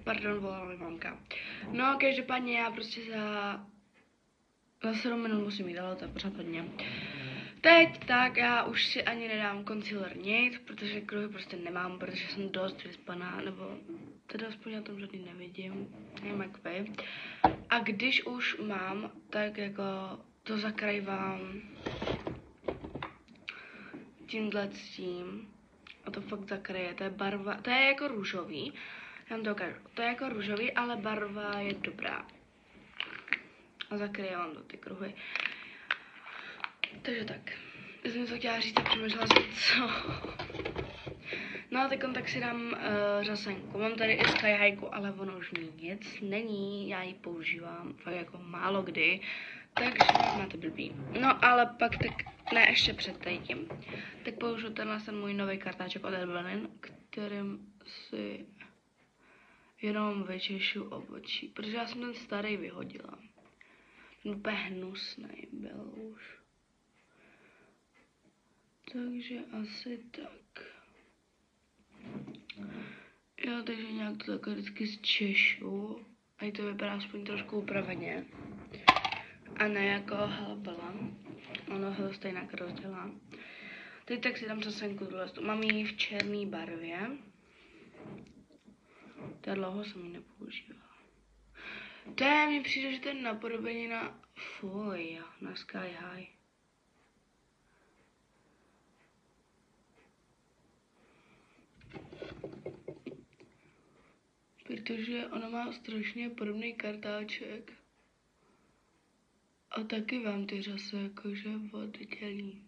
Pardon, volala mi mamka. No, každopádně já prostě za 7 minut musím jít, ale to je pořád hodně. Teď tak já už si ani nedám concealer nic, protože kruhy prostě nemám, protože jsem dost vyspaná, nebo teda aspoň na tom žádný nevidím, nevím jak vy. A když už mám, tak jako to zakrývám tímhle s tím. A to fakt zakryje, to je barva, to je jako růžový. Já vám to ukážu. To je jako růžový, ale barva je dobrá. A zakryje vám to ty kruhy. Takže tak. Já jsem to chtěla říct a přemýšlela jsem co. No a teď tak si dám řasenku. Mám tady i Sky Highku, ale ono už mi nic není. Já ji používám fakt jako málo kdy. Takže máte blbý. No ale pak tak, ne ještě před tím. Tak použiju tenhle můj nový kartáček od Evelyn, kterým si jenom vyčešu obočí, protože já jsem ten starý vyhodila. Ten úplně hnusnej byl už. Takže asi tak. Jo, takže nějak to takhle vždycky zčešu. A to vypadá aspoň trošku upraveně. A ne jako halbala. Ono se to stejně rozdělá. Teď tak si dám řasenku tuhle. Mám ji v černé barvě. To dlouho jsem ji nepoužívala. To je, mně přijde, že to je napodobení na fuj, na Sky High. Protože ona má strašně podobný kartáček. A taky vám ty řasy jakože oddělí.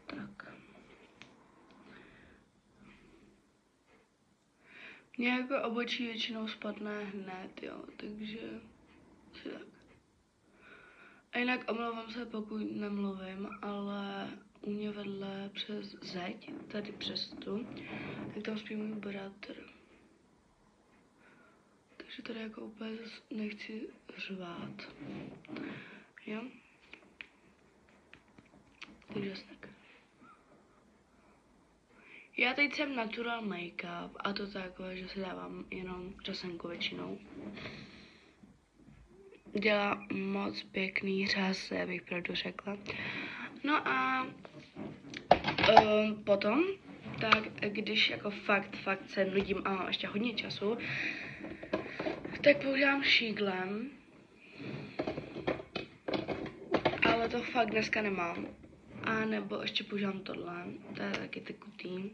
Tak. Mně jako obočí většinou spadne hned, jo, takže si tak. A jinak omlouvám se, pokud nemluvím, ale u mě vedle přes zeď, tady přes tu, tak tam spí můj bratr. Takže tady jako úplně nechci řvát. Jo? Takže tak. Já teď jsem natural make-up a to takové, že si dávám jenom řasenku většinou. Dělá moc pěkný řasy, bych pravdu řekla. No a potom, tak když jako fakt se nudím a mám ještě hodně času, tak používám šíglem. Ale to fakt dneska nemám. A nebo ještě používám tohle, to je taky tekutý.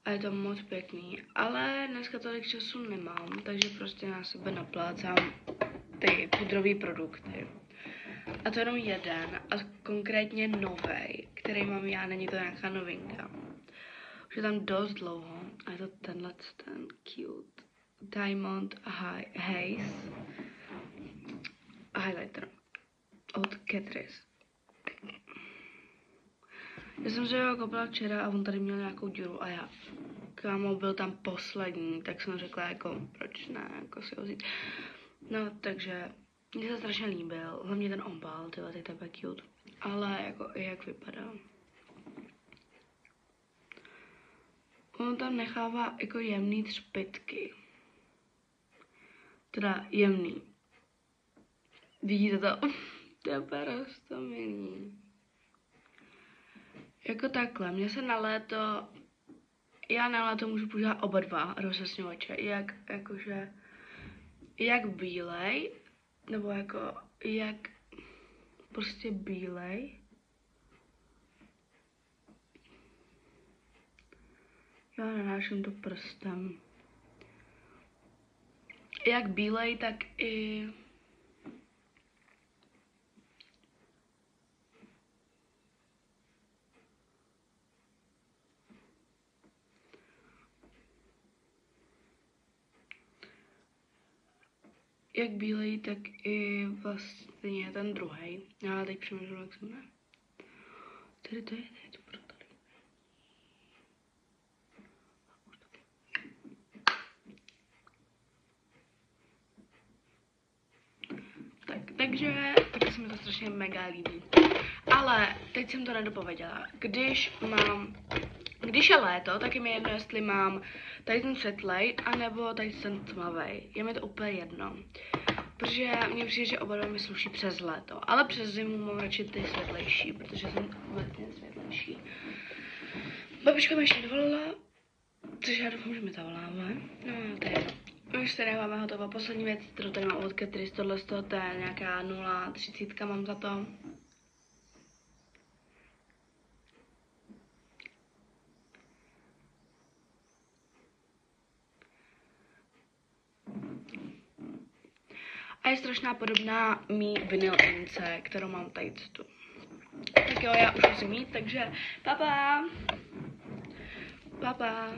A je to moc pěkný. Ale dneska tolik času nemám, takže prostě na sebe naplácám ty pudrové produkty. A to jenom jeden, a konkrétně novej, který mám já, není to nějaká novinka. Už je tam dost dlouho a je to ten cute Diamond Haze highlighter od Catrice. Já jsem si ho koupila včera a on tady měl nějakou díru a já, kámo, byl tam poslední, tak jsem řekla jako, proč ne, jako si ho vzít. No, takže mně se strašně líbil, hlavně ten obal, tyhle ty tebe cute, ale jako i jak vypadá. On tam nechává jako jemný třpytky. Teda jemný. Vidíte to? To je prostě milý. Jako takhle, mě se na léto, já na léto můžu používat oba dva rozesňovače, jak bílej, nebo jako, jak prostě bílej. Já nanáším to prstem. Jak bílej, tak i jak bílej, tak i vlastně ten druhý. Já teď přemýšlím, jak se jmenuje. Tady to je to pro tady. Takže se mi to strašně mega líbí. Ale teď jsem to nedopověděla. Když je léto, tak je mi jedno, jestli mám tady ten světlej, anebo tady ten tmavej. Je mi to úplně jedno. Protože mně přijde, že oba dva mi sluší přes léto. Ale přes zimu mám radši ty světlejší, protože jsem vlastně světlejší. Babička mi ještě dovolila, což já doufám, že mi zavoláme. No, to je jedno. Už se necháváme hotová. Poslední věc, kterou tady mám od Catrice, tohle to je nějaká 0,30, mám za to. A je strašná podobná mý vinyl ince, kterou mám tady tu. Tak jo, já už musím jít, takže papa. Papa.